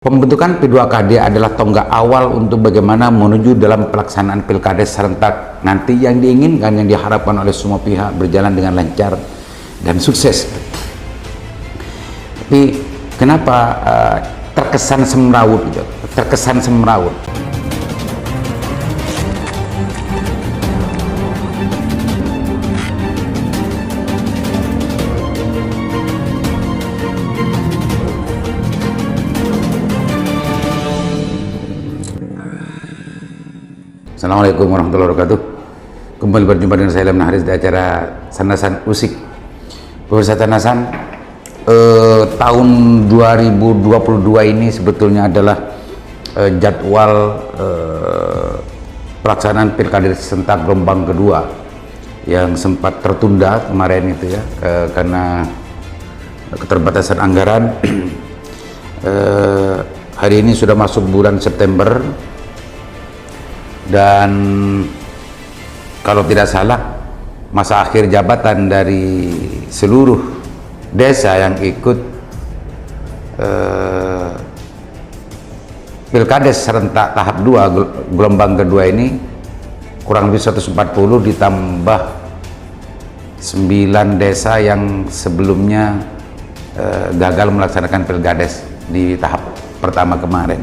Pembentukan P2KD adalah tonggak awal untuk bagaimana menuju dalam pelaksanaan pilkada serentak nanti yang diinginkan, yang diharapkan oleh semua pihak berjalan dengan lancar dan sukses. Tapi kenapa terkesan semrawut gitu? Terkesan semrawut. Assalamualaikum warahmatullahi wabarakatuh. Kembali berjumpa dengan saya Ilham Haris di acara Sanasan Usik. Pemirsa Sanasan, tahun 2022 ini sebetulnya adalah jadwal pelaksanaan pilkada serentak gelombang kedua yang sempat tertunda kemarin itu ya, karena keterbatasan anggaran. Hari ini sudah masuk bulan September. Dan kalau tidak salah masa akhir jabatan dari seluruh desa yang ikut pilkades serentak tahap 2 gelombang kedua ini kurang lebih 140 ditambah 9 desa yang sebelumnya gagal melaksanakan pilkades di tahap pertama kemarin.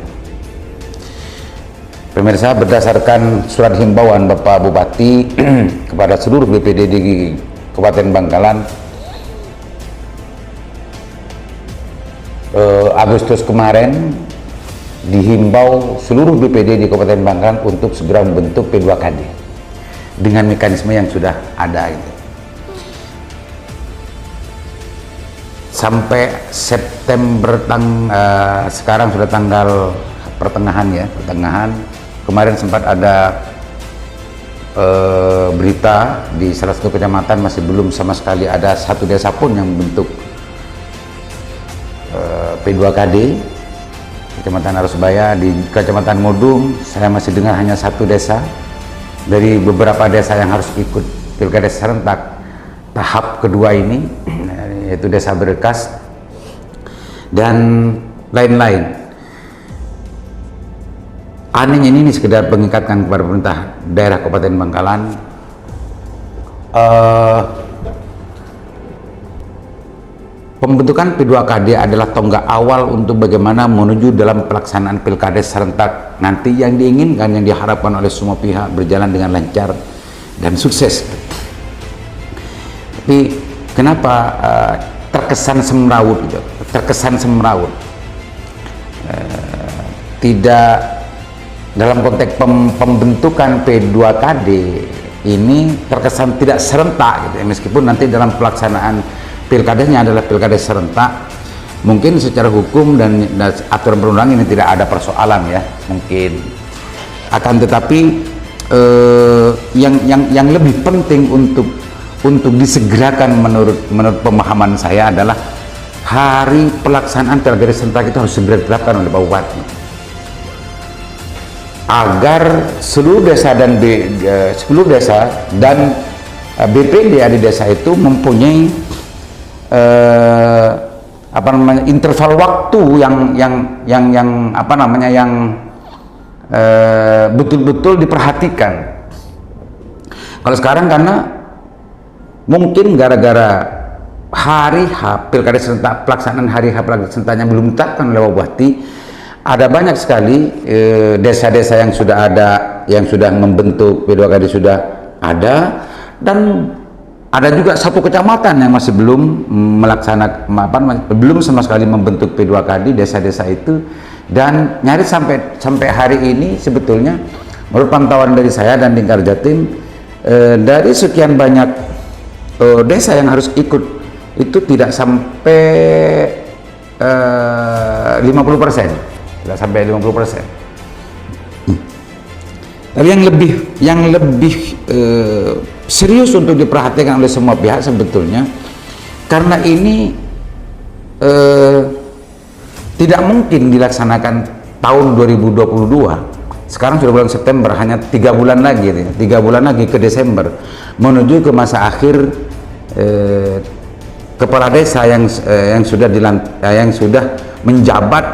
Pemirsa, berdasarkan surat himbauan Bapak Bupati kepada seluruh BPD di Kabupaten Bangkalan, Agustus kemarin dihimbau seluruh BPD di Kabupaten Bangkalan untuk segera membentuk P2KD dengan mekanisme yang sudah ada itu. Sampai September sekarang sudah tanggal pertengahan. Kemarin sempat ada berita di salah satu kecamatan masih belum sama sekali ada satu desa pun yang membentuk P2KD. Kecamatan Arusbaya. Di Kecamatan Modung saya masih dengar hanya satu desa dari beberapa desa yang harus ikut pilkada serentak tahap kedua ini, yaitu Desa Berkas dan lain-lain. Anehnya ini sekedar mengikatkan kepada pemerintah daerah Kabupaten Bangkalan. Pembentukan P2KD adalah tonggak awal untuk bagaimana menuju dalam pelaksanaan pilkada serentak nanti yang diinginkan, yang diharapkan oleh semua pihak berjalan dengan lancar dan sukses. Tapi kenapa terkesan semrawut gitu? Terkesan semrawut. Tidak dalam konteks pembentukan P2KD ini terkesan tidak serentak gitu ya, meskipun nanti dalam pelaksanaan pilkadanya adalah pilkada serentak, mungkin secara hukum dan aturan perundang ini tidak ada persoalan ya, mungkin akan tetapi yang lebih penting untuk disegerakan menurut pemahaman saya adalah hari pelaksanaan pilkada serentak itu harus segera ditetapkan oleh Pak Bupati, agar seluruh desa dan BPD di desa itu mempunyai interval waktu yang betul-betul diperhatikan. Kalau sekarang karena mungkin gara-gara hari H pilkada serentak, pelaksanaan hari H pilkada serentaknya belum ditetapkan oleh Pak Bupati, ada banyak sekali desa-desa yang sudah ada, yang sudah membentuk P2KD sudah ada, dan ada juga satu kecamatan yang masih belum melaksanakan, belum sama sekali membentuk P2KD, desa-desa itu. Dan nyaris sampai hari ini sebetulnya menurut pantauan dari saya dan Lingkar Jatim, dari sekian banyak desa yang harus ikut itu tidak sampai 50%. Tidak sampai 50%. Tapi yang lebih serius untuk diperhatikan oleh semua pihak sebetulnya, karena ini tidak mungkin dilaksanakan tahun 2022. Sekarang sudah bulan September, hanya 3 bulan lagi, 3 bulan lagi ke Desember, menuju ke masa akhir kepala desa yang sudah menjabat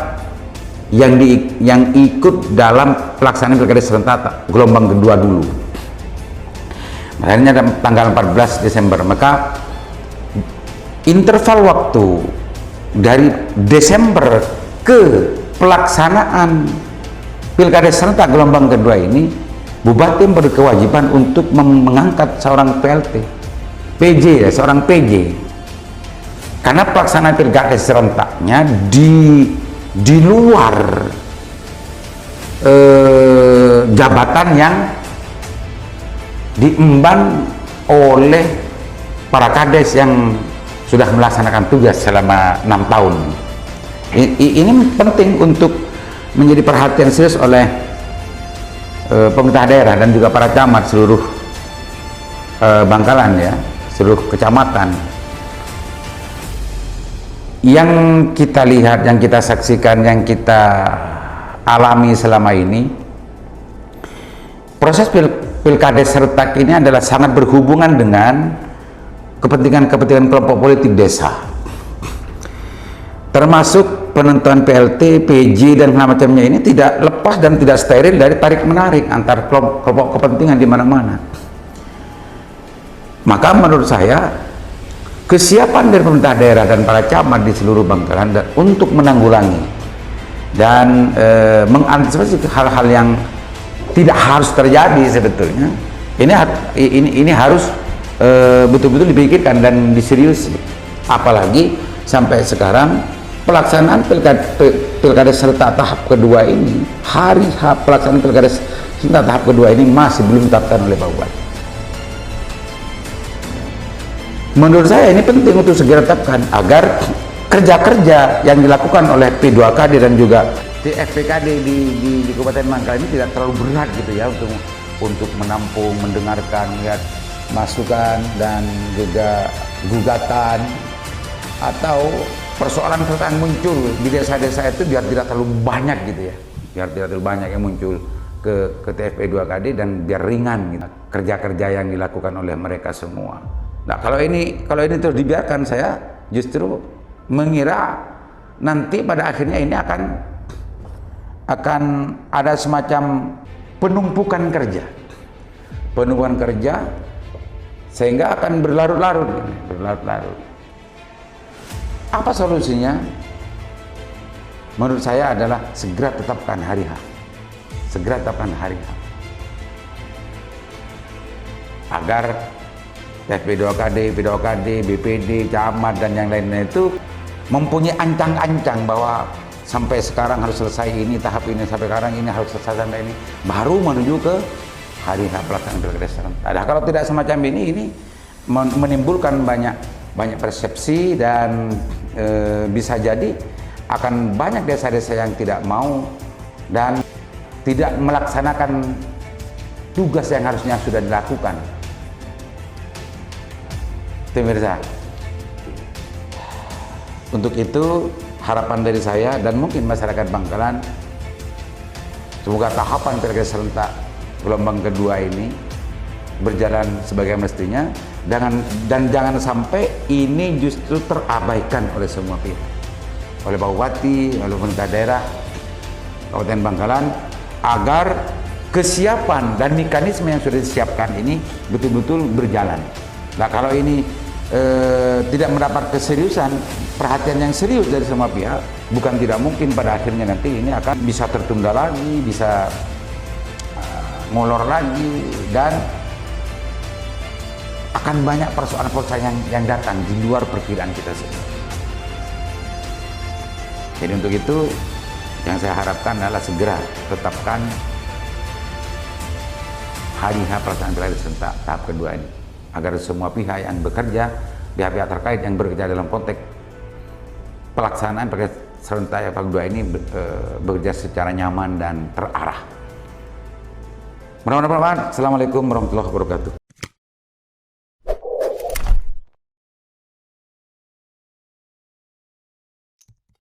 yang ikut dalam pelaksanaan pilkada serentak gelombang kedua dulu. Akhirnya tanggal 14 Desember, maka interval waktu dari Desember ke pelaksanaan pilkada serentak gelombang kedua ini, Bupati berkewajiban untuk mengangkat seorang PLT, PJ, seorang PJ, karena pelaksanaan pilkada serentaknya di luar jabatan yang diemban oleh para kades yang sudah melaksanakan tugas selama 6 tahun. Ini penting untuk menjadi perhatian serius oleh pemerintah daerah dan juga para camat seluruh Bangkalan, ya, seluruh kecamatan. Yang kita lihat, yang kita saksikan, yang kita alami selama ini, proses pilkada serentak ini adalah sangat berhubungan dengan kepentingan kelompok politik desa, termasuk penentuan PLT, PJ dan macamnya ini tidak lepas dan tidak steril dari tarik-menarik antar kelompok kepentingan di mana-mana. Maka menurut saya, kesiapan dari pemerintah daerah dan para camat di seluruh Bangkalan untuk menanggulangi dan mengantisipasi hal-hal yang tidak harus terjadi sebetulnya, ini harus betul-betul dipikirkan dan diseriusi. Apalagi sampai sekarang pelaksanaan pilkada serentak tahap kedua ini, hari pelaksanaan pilkada serentak tahap kedua ini masih belum ditetapkan oleh Pak Bupati. Menurut saya ini penting untuk segera tetapkan agar kerja-kerja yang dilakukan oleh P2KD dan juga TFPKD di Kabupaten Bangkalan ini tidak terlalu berat gitu ya, untuk menampung, mendengarkan, melihat masukan dan juga gugatan atau persoalan-persoalan muncul di desa-desa itu biar tidak terlalu banyak gitu ya, biar tidak terlalu banyak yang muncul ke TFP2KD dan biar ringan gitu kerja-kerja yang dilakukan oleh mereka semua. Nah, kalau ini terus dibiarkan, saya justru mengira nanti pada akhirnya ini akan ada semacam penumpukan kerja sehingga akan berlarut-larut. Apa solusinya? Menurut saya adalah segera tetapkan hari H, agar FP2KD, P2KD, BPD, camat dan yang lainnya itu mempunyai ancang-ancang bahwa sampai sekarang harus selesai ini, tahap ini sampai sekarang ini harus selesai sampai ini, baru menuju ke hari H pelaksanaan pilkada serentak. Nah, kalau tidak semacam ini menimbulkan banyak persepsi dan bisa jadi akan banyak desa-desa yang tidak mau dan tidak melaksanakan tugas yang harusnya sudah dilakukan. Pemirsa, untuk itu harapan dari saya dan mungkin masyarakat Bangkalan, semoga tahapan pilkada serentak gelombang kedua ini berjalan sebagai mestinya, dan jangan sampai ini justru terabaikan oleh semua pihak, oleh Pak Bupati, oleh pemerintah daerah Kabupaten Bangkalan, agar kesiapan dan mekanisme yang sudah disiapkan ini betul-betul berjalan. Nah, kalau ini tidak mendapat keseriusan, perhatian yang serius dari semua pihak, bukan tidak mungkin pada akhirnya nanti ini akan bisa tertunda lagi, bisa ngolor lagi, dan akan banyak persoalan-persoalan yang datang di luar perkiraan kita sendiri. Jadi untuk itu yang saya harapkan adalah segera tetapkan hari H pelaksanaan pilkada serentak tahap kedua ini, agar semua pihak yang bekerja, pihak-pihak terkait yang bekerja dalam konteks pelaksanaan pilkada serentak tahap kedua ini bekerja secara nyaman dan terarah. Mudah-mudahan. Assalamualaikum warahmatullahi wabarakatuh.